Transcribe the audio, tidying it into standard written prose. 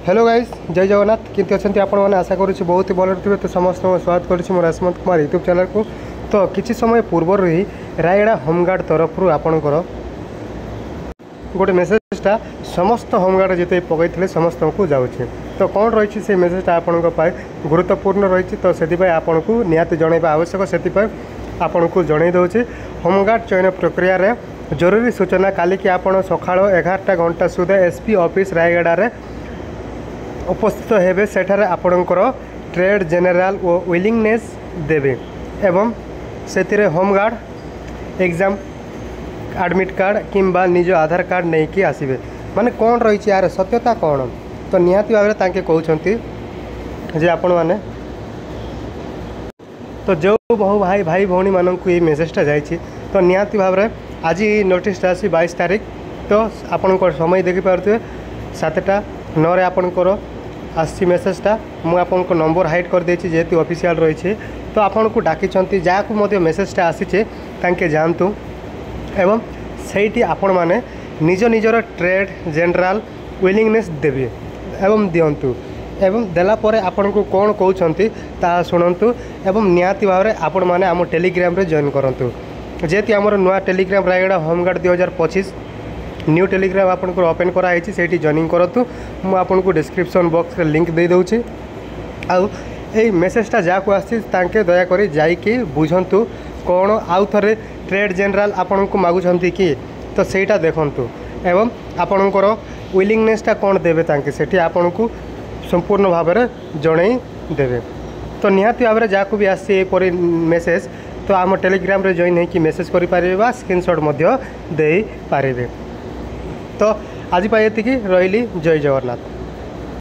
Hello guys जय जगन्नाथ किंतु अच्छा आपण मैंने आशा करुँच बहुत ही भल थे। तो समस्त स्वागत करुँच मोर राजमत कुमार यूट्यूब चैनल को। तो किसी समय पूर्वर ही रायगड़ा होमगार्ड तरफ आपणकर गोटे मेसेजटा समस्त होमगार्ड जिते पकई समस्त को जाऊँगी। तो कौन रही से मेसेजटा आपण गुरुत्वपूर्ण रही। तो से आपन को निहाती जनवा आवश्यक से आपन को जन दूसरी होमगार्ड चयन प्रक्रिया रे जरूरी सूचना काली कि आप सका 11टा घंटा सुधा एसपी ऑफिस रायगड़ा उपस्थित हेबे। सेठारे आपणकर ट्रेड जेनराल और विलिंगनेस देवे एवं से होमगार्ड एग्जाम एडमिट कार्ड किंबा निज आधार कार्ड नहीं कि आसबे। माने कौन रही यार सत्यता कौन। तो निहाती भाव में कहते जे आपण मैंने तो जो बहु भाई भाई भौणी मानक ये मेसेजटा जाइए। तो निहाती भाव में आज नोटिसटा आसी 22 तारीख। तो आपण समय देखिपे 7:09 आपणकर आसी मेसेजटा मुझे आपन को नंबर हाइड कर देछि जेहेतु ऑफिशियल रही। तो आपन को डाकी जहाँ मेसेजटा आसीचे तांके जानतु एवं सेठी आपण माने निज निजर ट्रेड जनरल विलिंगनेस देवी एवं दिंतु एवं देला परे आपन को कौन कहते ता शुणु एवं निहाती भाव में आपण माने आम टेलीग्राम रे जॉइन करंतु। जेहेतु आमर नुआ Telegram Rayagada home guard 2025 new Telegram आपन को ओपन कराई से जॉइनिंग करतु। मु आपन को डिस्क्रिप्शन बॉक्स रे लिंक दे दूची। आउ ए मेसेजटा जाको आसी तांके दया करी जाइके बुझंतु कौन आउ थरे ट्रेड जनरल आपन को मागुछंती कि। तो सेटा देखंतु एवं आपनकर विलिंगनेसटा कौन देबे तांके सेठी आपन को संपूर्ण भाव में जणई देवे। तो निहाती भाव में जहाँ भी आसी परी मेसेज तो आम टेलीग्राम रे जॉइन होकर मेसेज करें स्क्रीनशॉट दे पारे। तो आज ये रही जय जगन्नाथ।